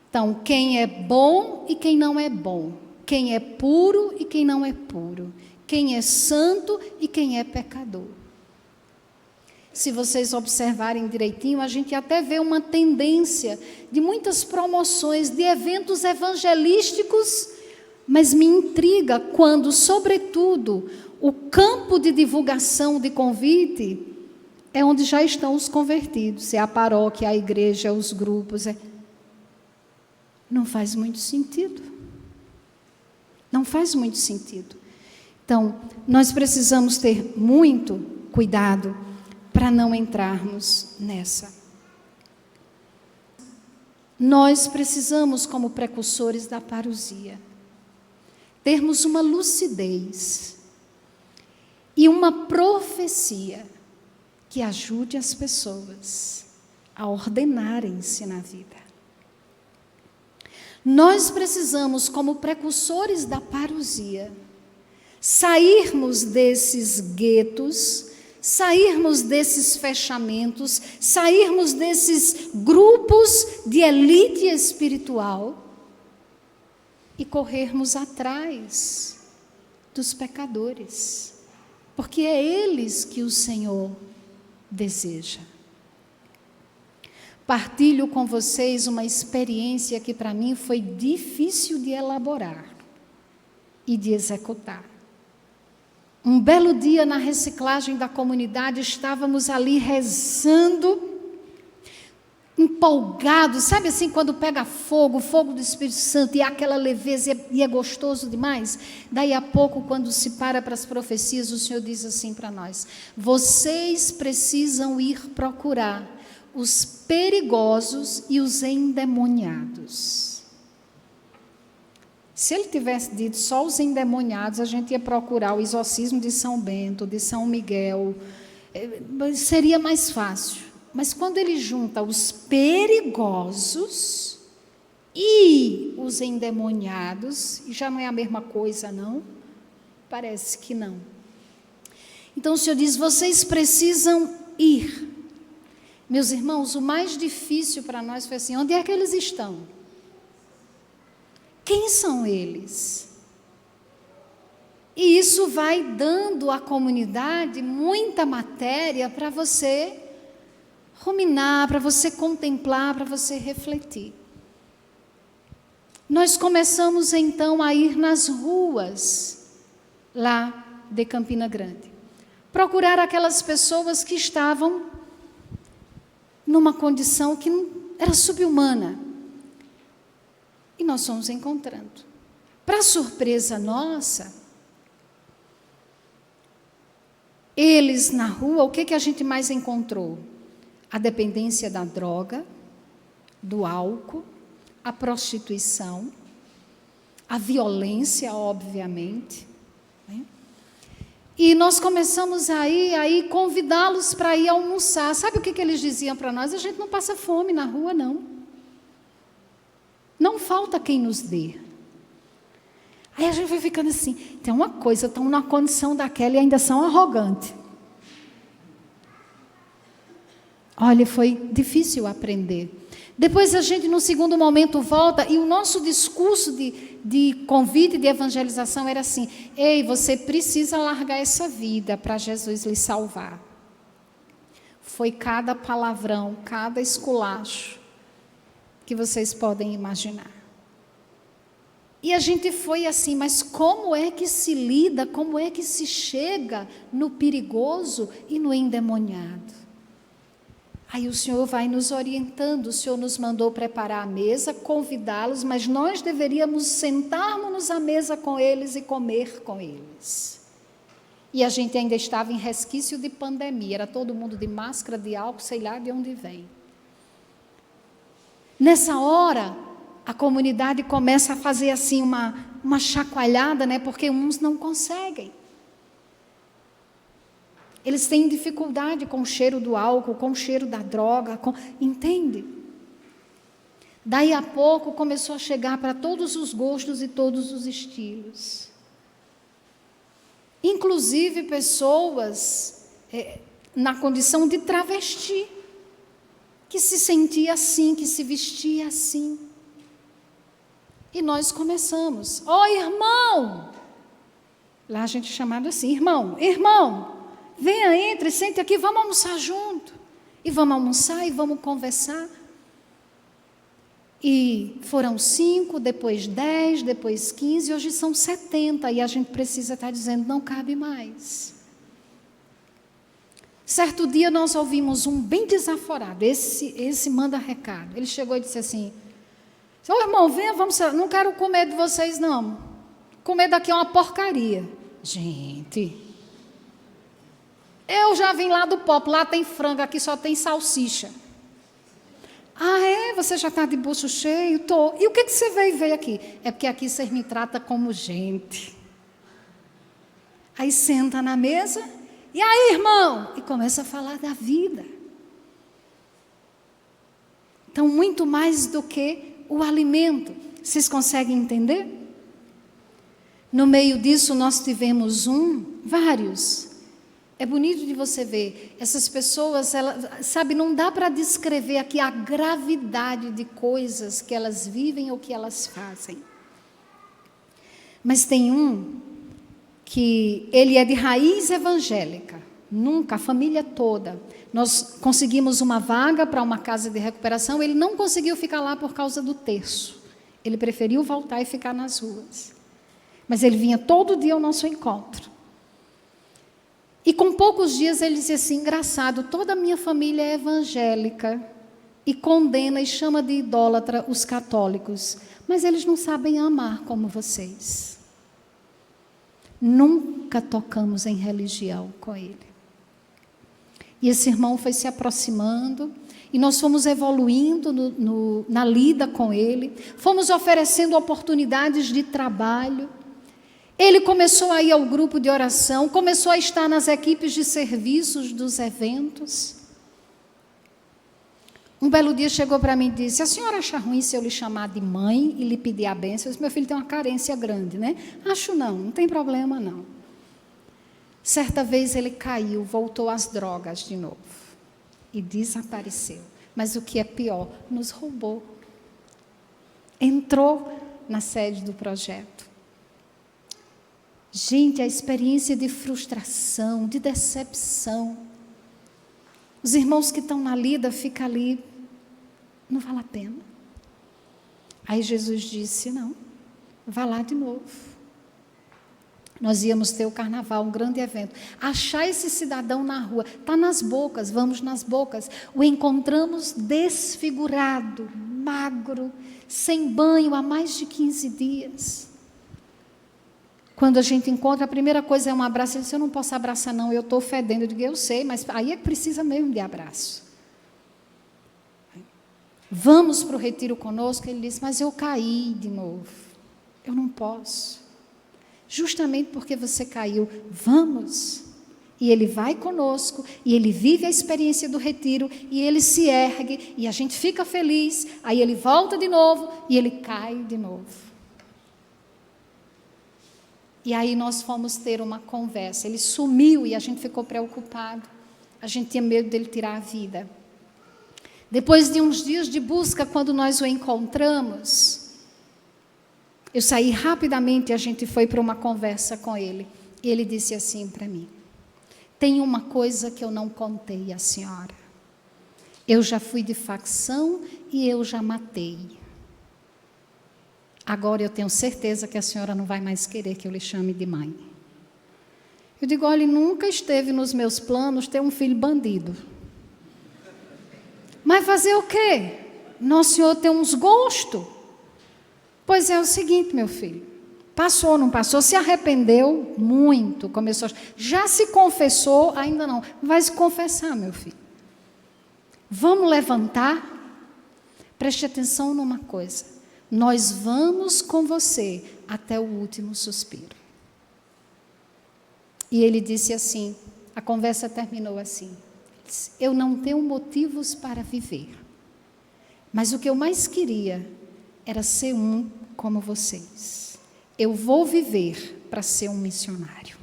A: Então, quem é bom e quem não é bom. Quem é puro e quem não é puro. Quem é santo e quem é pecador. Se vocês observarem direitinho, a gente até vê uma tendência de muitas promoções, de eventos evangelísticos, mas me intriga quando, sobretudo, o campo de divulgação, de convite, é onde já estão os convertidos, é a paróquia, a igreja, os grupos. Não faz muito sentido. Não faz muito sentido. Então, nós precisamos ter muito cuidado para não entrarmos nessa. Nós precisamos, como precursores da parousia, termos uma lucidez e uma profecia que ajude as pessoas a ordenarem-se na vida. Nós precisamos, como precursores da parousia, sairmos desses guetos, sairmos desses fechamentos, sairmos desses grupos de elite espiritual e corrermos atrás dos pecadores, porque é eles que o Senhor deseja. Partilho com vocês uma experiência que para mim foi difícil de elaborar e de executar. Um belo dia na reciclagem da comunidade, estávamos ali rezando, empolgados, sabe assim, quando pega fogo, o fogo do Espírito Santo, e aquela leveza, e é gostoso demais. Daí a pouco, quando se para as profecias, o Senhor diz assim para nós: vocês precisam ir procurar os perigosos e os endemoniados. Se ele tivesse dito só os endemoniados, a gente ia procurar o exorcismo de São Bento, de São Miguel, seria mais fácil. Mas quando ele junta os perigosos e os endemoniados, e já não é a mesma coisa, não? Parece que não. Então o Senhor diz: vocês precisam ir. Meus irmãos, o mais difícil para nós foi assim: onde é que eles estão? Quem são eles? E isso vai dando à comunidade muita matéria para você ruminar, para você contemplar, para você refletir. Nós começamos então a ir nas ruas lá de Campina Grande, procurar aquelas pessoas que estavam numa condição que era subhumana. E nós fomos encontrando. Para surpresa nossa, eles na rua, o que a gente mais encontrou? A dependência da droga, do álcool, a prostituição, a violência, obviamente, né? E nós começamos aí convidá-los para ir almoçar. Sabe o que eles diziam para nós? A gente não passa fome na rua, não. Não falta quem nos dê. Aí a gente vai ficando assim, tem uma coisa, estão numa condição daquela e ainda são arrogantes. Olha, foi difícil aprender. Depois a gente, no segundo momento, volta e o nosso discurso de convite, de evangelização era assim: ei, você precisa largar essa vida para Jesus lhe salvar. Foi cada palavrão, cada esculacho que vocês podem imaginar. E a gente foi assim, mas como é que se lida, como é que se chega no perigoso e no endemoniado? Aí o Senhor vai nos orientando, o Senhor nos mandou preparar a mesa, convidá-los, mas nós deveríamos sentarmos à mesa com eles e comer com eles. E a gente ainda estava em resquício de pandemia, era todo mundo de máscara, de álcool, sei lá de onde vem. Nessa hora, a comunidade começa a fazer assim uma chacoalhada, né? Porque uns não conseguem. Eles têm dificuldade com o cheiro do álcool, com o cheiro da droga, entende? Daí a pouco começou a chegar para todos os gostos e todos os estilos. Inclusive pessoas na condição de travesti, que se sentia assim, que se vestia assim. E nós começamos: irmão! Lá a gente chamado assim: irmão! Venha, entre, sente aqui, vamos almoçar junto. E vamos almoçar e vamos conversar. E foram 5, depois 10, depois 15, hoje são 70. E a gente precisa estar dizendo, não cabe mais. Certo dia nós ouvimos um bem desaforado, esse manda recado. Ele chegou e disse assim: irmão, venha, vamos, não quero comer de vocês não. Comer daqui é uma porcaria. Gente... eu já vim lá do Pop, lá tem frango, aqui só tem salsicha. Ah, é? Você já está de bucho cheio? Tô. E o que você veio aqui? É porque aqui vocês me tratam como gente. Aí senta na mesa, e aí, irmão? E começa a falar da vida. Então, muito mais do que o alimento. Vocês conseguem entender? No meio disso, nós tivemos vários. É bonito de você ver, essas pessoas, sabe, não dá para descrever aqui a gravidade de coisas que elas vivem ou que elas fazem. Mas tem um que ele é de raiz evangélica, nunca, a família toda. Nós conseguimos uma vaga para uma casa de recuperação, ele não conseguiu ficar lá por causa do terço. Ele preferiu voltar e ficar nas ruas. Mas ele vinha todo dia ao nosso encontro. E com poucos dias ele dizia assim: engraçado, toda a minha família é evangélica e condena e chama de idólatra os católicos, mas eles não sabem amar como vocês. Nunca tocamos em religião com ele. E esse irmão foi se aproximando e nós fomos evoluindo na lida com ele, fomos oferecendo oportunidades de trabalho. Ele começou a ir ao grupo de oração, começou a estar nas equipes de serviços dos eventos. Um belo dia chegou para mim e disse: a senhora acha ruim se eu lhe chamar de mãe e lhe pedir a bênção? Eu disse: meu filho tem uma carência grande, né? Acho não tem problema não. Certa vez ele caiu, voltou às drogas de novo e desapareceu. Mas o que é pior, nos roubou. Entrou na sede do projeto. Gente, a experiência de frustração, de decepção. Os irmãos que estão na lida ficam ali, não vale a pena. Aí Jesus disse: não, vá lá de novo. Nós íamos ter o carnaval, um grande evento. Achar esse cidadão na rua, está nas bocas, vamos nas bocas. O encontramos desfigurado, magro, sem banho há mais de 15 dias. Quando a gente encontra, a primeira coisa é um abraço. Ele disse: eu não posso abraçar não, eu estou fedendo. Eu digo: eu sei, mas aí é que precisa mesmo de abraço. Vamos para o retiro conosco. Ele disse: mas eu caí de novo, eu não posso. justamente porque você caiu. Vamos! E ele vai conosco, e ele vive a experiência do retiro, e ele se ergue, e a gente fica feliz, aí ele volta de novo, e ele cai de novo. E aí nós fomos ter uma conversa, ele sumiu e a gente ficou preocupado, a gente tinha medo dele tirar a vida. Depois de uns dias de busca, quando nós o encontramos, eu saí rapidamente e a gente foi para uma conversa com ele. E ele disse assim para mim: tem uma coisa que eu não contei à senhora. Eu já fui de facção e eu já matei. Agora eu tenho certeza que a senhora não vai mais querer que eu lhe chame de mãe. Eu digo: olha, nunca esteve nos meus planos ter um filho bandido. Mas fazer o quê? Nosso Senhor tem uns gostos. Pois é o seguinte, meu filho. Passou, não passou? Se arrependeu muito, começou. Já se confessou? Ainda não. Vai se confessar, meu filho. Vamos levantar? Preste atenção numa coisa. Nós vamos com você até o último suspiro. E ele disse assim, a conversa terminou assim: eu não tenho motivos para viver, mas o que eu mais queria era ser um como vocês. Eu vou viver para ser um missionário.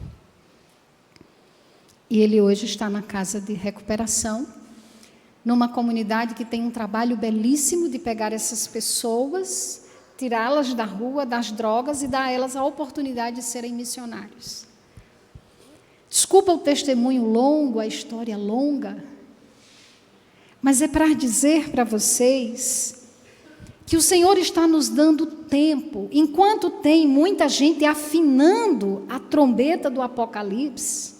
A: E ele hoje está na casa de recuperação, numa comunidade que tem um trabalho belíssimo de pegar essas pessoas, tirá-las da rua, das drogas e dar a elas a oportunidade de serem missionários. Desculpa o testemunho longo, a história longa, mas é para dizer para vocês que o Senhor está nos dando tempo, enquanto tem muita gente afinando a trombeta do Apocalipse.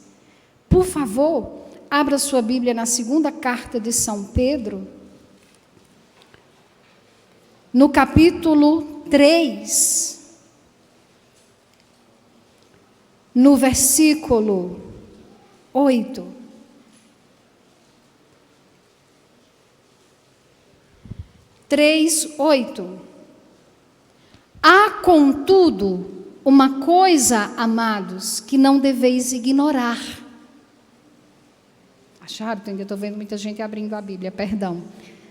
A: Por favor, abra sua Bíblia na segunda carta de São Pedro, no capítulo 3, no versículo 8. Há, contudo, uma coisa, amados, que não deveis ignorar. Acharam? Ainda estou vendo muita gente abrindo a Bíblia, perdão.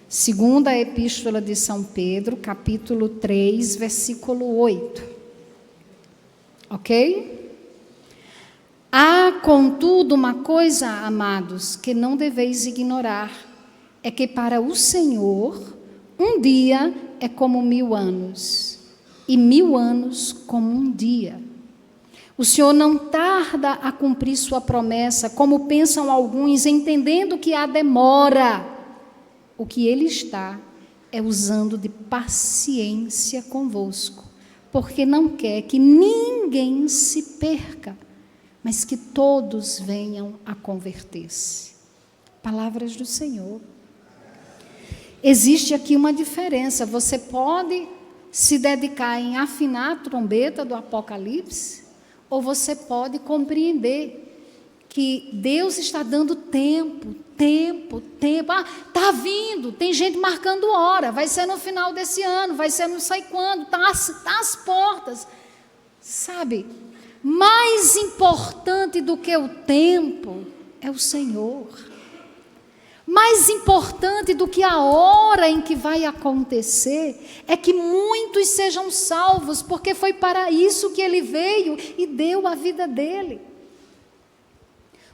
A: Segunda Epístola de São Pedro, capítulo 3, versículo 8. Ok? Há, contudo, uma coisa, amados, que não deveis ignorar, é que para o Senhor um dia é como 1000 anos, e 1000 anos como um dia. O Senhor não tarda a cumprir sua promessa, como pensam alguns, entendendo que há demora. O que Ele está é usando de paciência convosco, porque não quer que ninguém se perca, mas que todos venham a converter-se. Palavras do Senhor. Existe aqui uma diferença. Você pode se dedicar em afinar a trombeta do Apocalipse, ou você pode compreender que Deus está dando tempo. Ah, está vindo, tem gente marcando hora, vai ser no final desse ano, vai ser não sei quando, está às portas. Sabe, mais importante do que o tempo é o Senhor. Mais importante do que a hora em que vai acontecer é que muitos sejam salvos, porque foi para isso que Ele veio e deu a vida dEle.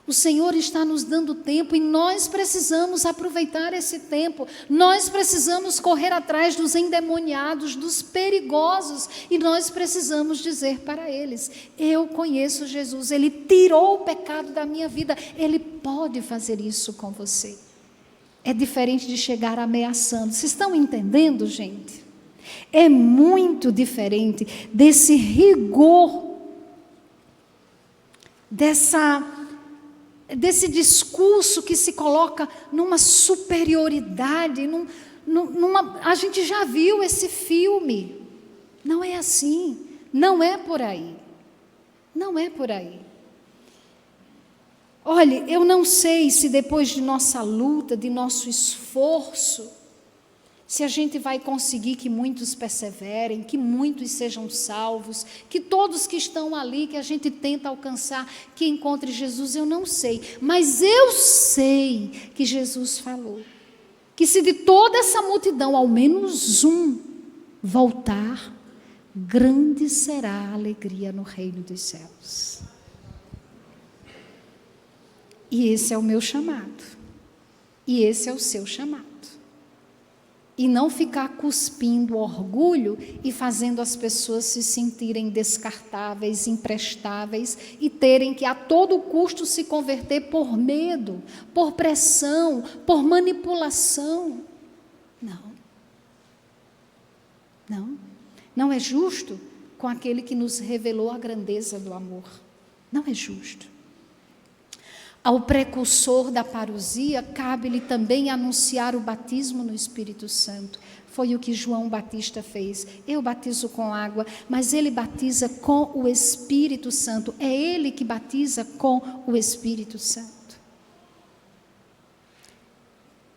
A: O Senhor está nos dando tempo e nós precisamos aproveitar esse tempo. Nós precisamos correr atrás dos endemoniados, dos perigosos, e nós precisamos dizer para eles: eu conheço Jesus, Ele tirou o pecado da minha vida, Ele pode fazer isso com você. É diferente de chegar ameaçando. Vocês estão entendendo, gente? É muito diferente desse rigor, desse discurso que se coloca numa superioridade, a gente já viu esse filme. Não é assim, não é por aí. Não é por aí. Olhe, eu não sei se depois de nossa luta, de nosso esforço, se a gente vai conseguir que muitos perseverem, que muitos sejam salvos, que todos que estão ali, que a gente tenta alcançar, que encontre Jesus, eu não sei. Mas eu sei que Jesus falou que se de toda essa multidão, ao menos um voltar, grande será a alegria no reino dos céus. E esse é o meu chamado. E esse é o seu chamado. E não ficar cuspindo orgulho e fazendo as pessoas se sentirem descartáveis, imprestáveis e terem que a todo custo se converter por medo, por pressão, por manipulação. Não. Não. Não é justo com aquele que nos revelou a grandeza do amor. Não é justo. Ao precursor da parousia, cabe-lhe também anunciar o batismo no Espírito Santo. Foi o que João Batista fez. Eu batizo com água, mas ele batiza com o Espírito Santo. É ele que batiza com o Espírito Santo.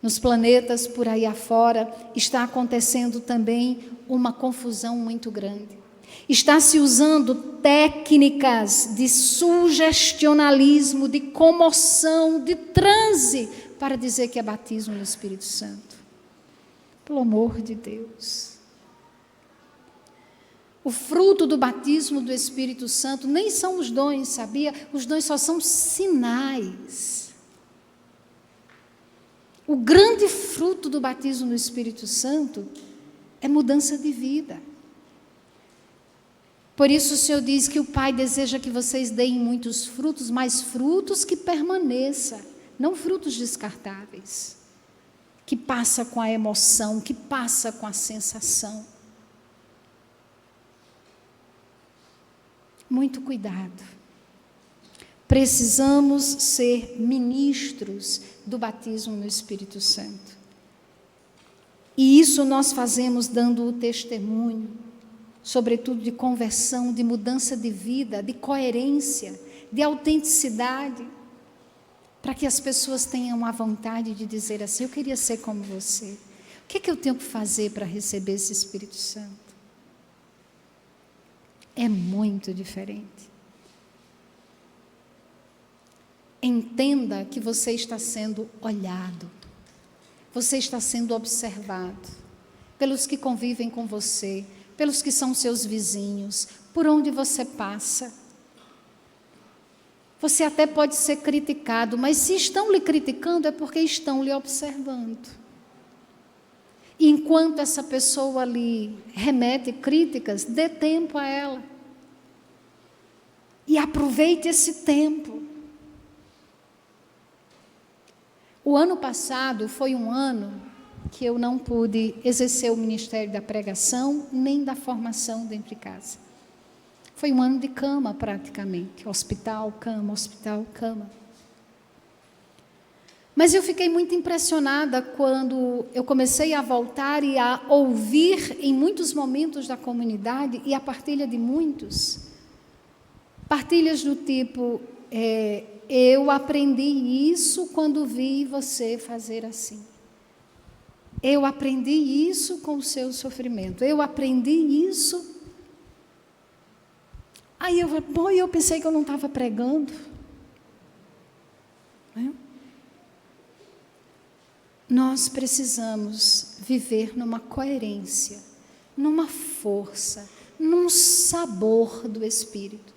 A: Nos planetas por aí afora, está acontecendo também uma confusão muito grande. Está se usando técnicas de sugestionalismo, de comoção, de transe, para dizer que é batismo no Espírito Santo. Pelo amor de Deus. O fruto do batismo do Espírito Santo nem são os dons, sabia? Os dons só são sinais. O grande fruto do batismo no Espírito Santo é mudança de vida. Por isso o Senhor diz que o Pai deseja que vocês deem muitos frutos, mas frutos que permaneçam, não frutos descartáveis, que passa com a emoção, que passa com a sensação. Muito cuidado. Precisamos ser ministros do batismo no Espírito Santo. E isso nós fazemos dando o testemunho, sobretudo de conversão, de mudança de vida, de coerência, de autenticidade, para que as pessoas tenham a vontade de dizer assim: eu queria ser como você. O que é que eu tenho que fazer para receber esse Espírito Santo? É muito diferente. Entenda que você está sendo olhado, você está sendo observado pelos que convivem com você, pelos que são seus vizinhos, por onde você passa. Você até pode ser criticado, mas se estão lhe criticando é porque estão lhe observando. E enquanto essa pessoa lhe remete críticas, dê tempo a ela. E aproveite esse tempo. O ano passado foi um ano que eu não pude exercer o ministério da pregação, nem da formação dentro de casa. Foi um ano de cama praticamente, hospital, cama. Mas eu fiquei muito impressionada quando eu comecei a voltar e a ouvir em muitos momentos da comunidade e a partilha de muitos. Partilhas do tipo, eu aprendi isso quando vi você fazer assim. Eu aprendi isso com o seu sofrimento. Eu aprendi isso. Aí eu pensei que eu não estava pregando. Nós precisamos viver numa coerência, numa força, num sabor do Espírito.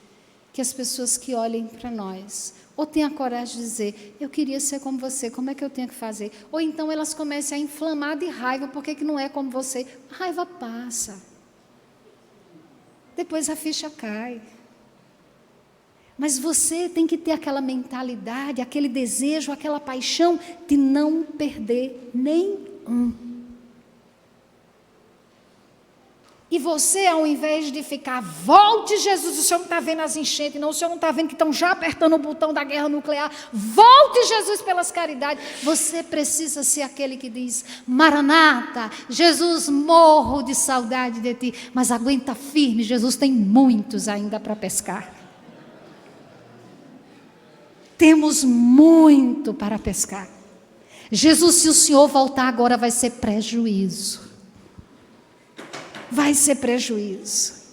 A: Que as pessoas que olhem para nós, ou tenham a coragem de dizer, eu queria ser como você, como é que eu tenho que fazer? Ou então elas comecem a inflamar de raiva, por que não é como você? A raiva passa. Depois a ficha cai. Mas você tem que ter aquela mentalidade, aquele desejo, aquela paixão de não perder nenhum. E você, ao invés de ficar, volte Jesus, o senhor não está vendo as enchentes, não, o senhor não está vendo que estão já apertando o botão da guerra nuclear, volte Jesus pelas caridades. Você precisa ser aquele que diz, Maranata, Jesus, morro de saudade de ti, mas aguenta firme, Jesus tem muitos ainda para pescar. Temos muito para pescar. Jesus, se o Senhor voltar agora, vai ser prejuízo. vai ser prejuízo.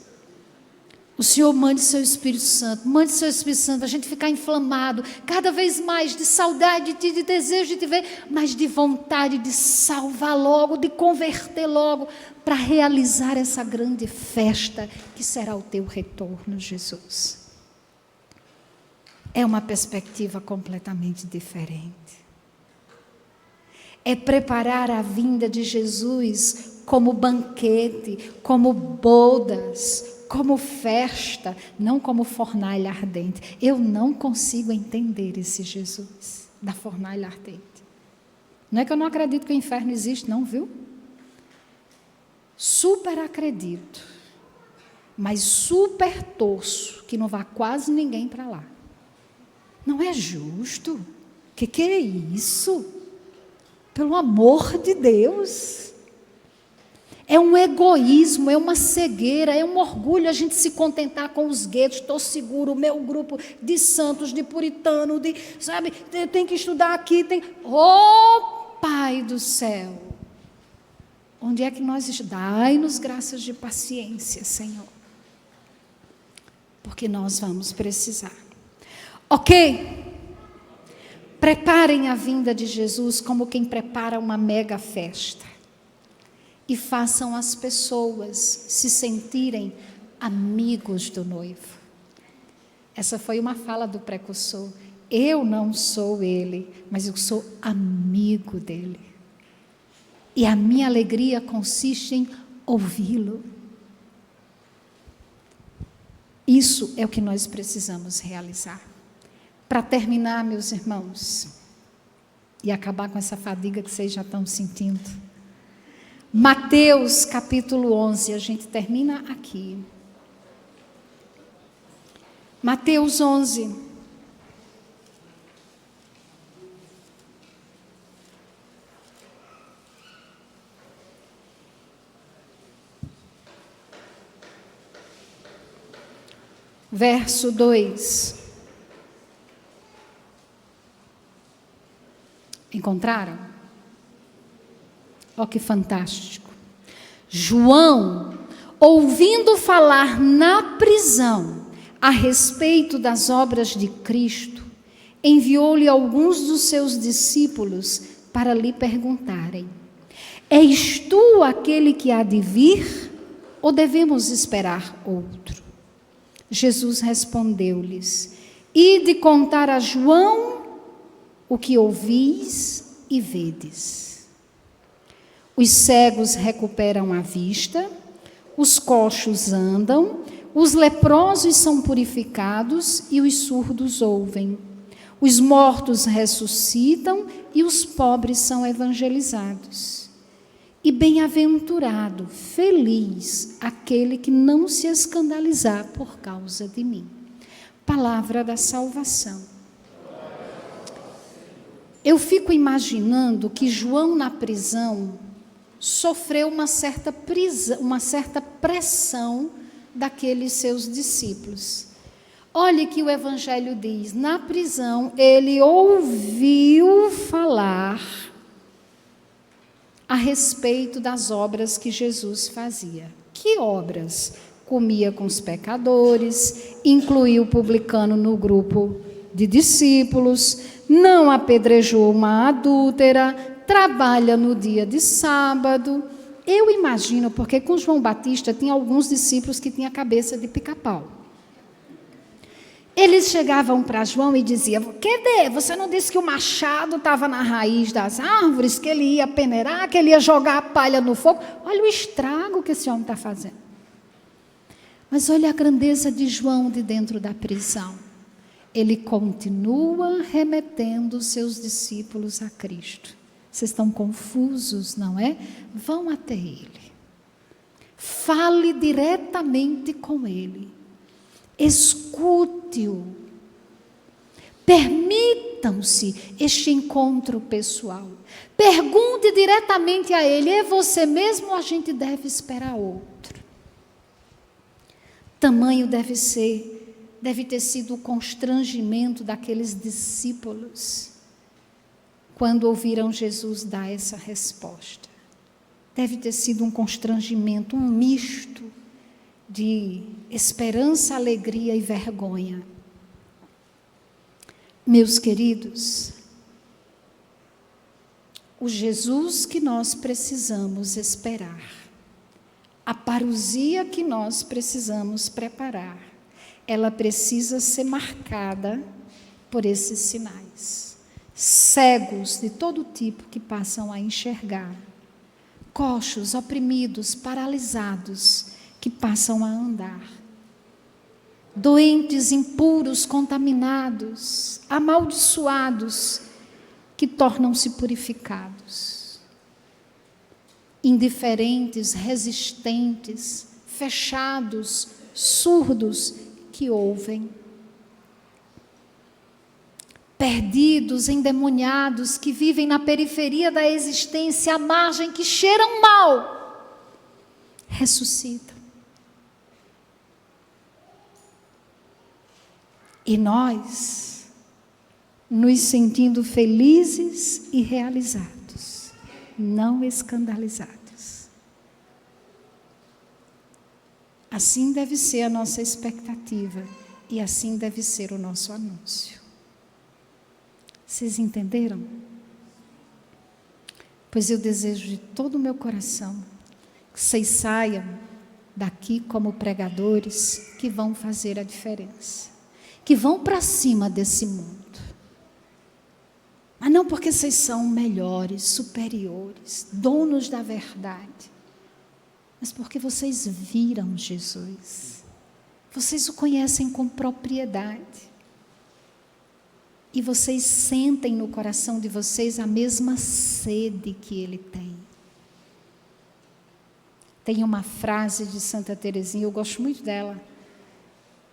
A: O Senhor mande seu Espírito Santo, a gente ficar inflamado, cada vez mais de saudade de ti, de desejo de te ver, mas de vontade de salvar logo, de converter logo, para realizar essa grande festa que será o teu retorno, Jesus. É uma perspectiva completamente diferente. É preparar a vinda de Jesus como banquete, como bodas, como festa, não como fornalha ardente. Eu não consigo entender esse Jesus da fornalha ardente. Não é que eu não acredito que o inferno existe, não, viu? Super acredito, mas super torço que não vá quase ninguém para lá. Não é justo? Que é isso? Pelo amor de Deus! É um egoísmo, é uma cegueira, é um orgulho a gente se contentar com os guetos. Estou seguro, o meu grupo de santos, de puritano, sabe, tem que estudar aqui, Oh, Pai do céu! Onde é que nós estamos? Dai-nos graças de paciência, Senhor. Porque nós vamos precisar. Ok? Preparem a vinda de Jesus como quem prepara uma mega festa. E façam as pessoas se sentirem amigos do noivo. Essa foi uma fala do precursor. Eu não sou ele, mas eu sou amigo dele. E a minha alegria consiste em ouvi-lo. Isso é o que nós precisamos realizar. Para terminar, meus irmãos, e acabar com essa fadiga que vocês já estão sentindo. Mateus capítulo 11, a gente termina aqui. Mateus 11. Verso 2. Encontraram? Olha que fantástico. João, ouvindo falar na prisão a respeito das obras de Cristo, enviou-lhe alguns dos seus discípulos para lhe perguntarem: És tu aquele que há de vir, ou devemos esperar outro? Jesus respondeu-lhes: Ide contar a João o que ouvis e vedes. Os cegos recuperam a vista, os coxos andam, os leprosos são purificados e os surdos ouvem. Os mortos ressuscitam e os pobres são evangelizados. E bem-aventurado, feliz, aquele que não se escandalizar por causa de mim. Palavra da salvação. Eu fico imaginando que João na prisão sofreu uma certa pressão daqueles seus discípulos. Olhe que o Evangelho diz, na prisão ele ouviu falar a respeito das obras que Jesus fazia. Que obras? Comia com os pecadores, incluiu o publicano no grupo de discípulos, não apedrejou uma adúltera, trabalha no dia de sábado. Eu imagino, porque com João Batista tinha alguns discípulos que tinham a cabeça de pica-pau. Eles chegavam para João e diziam: Cadê? Você não disse que o machado estava na raiz das árvores, que ele ia peneirar, que ele ia jogar a palha no fogo? Olha o estrago que esse homem está fazendo. Mas olha a grandeza de João de dentro da prisão. Ele continua remetendo seus discípulos a Cristo. Vocês estão confusos, não é? Vão até ele. Fale diretamente com ele. Escute-o. Permitam-se este encontro pessoal. Pergunte diretamente a ele: é você mesmo ou a gente deve esperar outro? Tamanho deve ter sido o constrangimento daqueles discípulos quando ouviram Jesus dar essa resposta. Deve ter sido um constrangimento, um misto de esperança, alegria e vergonha. Meus queridos, o Jesus que nós precisamos esperar, a parousia que nós precisamos preparar, ela precisa ser marcada por esses sinais. Cegos de todo tipo que passam a enxergar, coxos, oprimidos, paralisados, que passam a andar, doentes, impuros, contaminados, amaldiçoados, que tornam-se purificados, indiferentes, resistentes, fechados, surdos, que ouvem, perdidos, endemoniados, que vivem na periferia da existência, à margem, que cheiram mal, ressuscitam. E nós, nos sentindo felizes e realizados, não escandalizados. Assim deve ser a nossa expectativa e assim deve ser o nosso anúncio. Vocês entenderam? Pois eu desejo de todo o meu coração que vocês saiam daqui como pregadores que vão fazer a diferença, que vão para cima desse mundo. Mas não porque vocês são melhores, superiores, donos da verdade, mas porque vocês viram Jesus. Vocês o conhecem com propriedade. E vocês sentem no coração de vocês a mesma sede que ele tem. Tem uma frase de Santa Teresinha, eu gosto muito dela.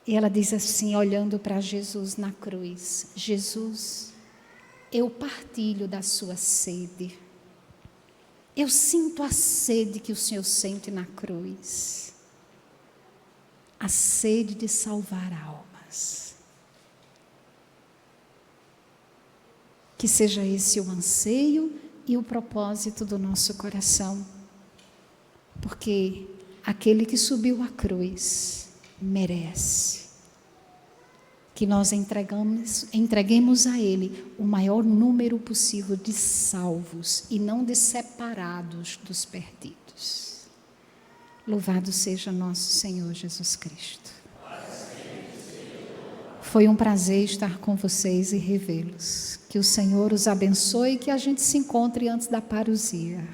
A: E ela diz assim, olhando para Jesus na cruz: Jesus, eu partilho da sua sede. Eu sinto a sede que o Senhor sente na cruz. A sede de salvar almas. Que seja esse o anseio e o propósito do nosso coração. Porque aquele que subiu à cruz merece que nós entreguemos a Ele o maior número possível de salvos e não de separados dos perdidos. Louvado seja nosso Senhor Jesus Cristo. Foi um prazer estar com vocês e revê-los. Que o Senhor os abençoe e que a gente se encontre antes da parousia.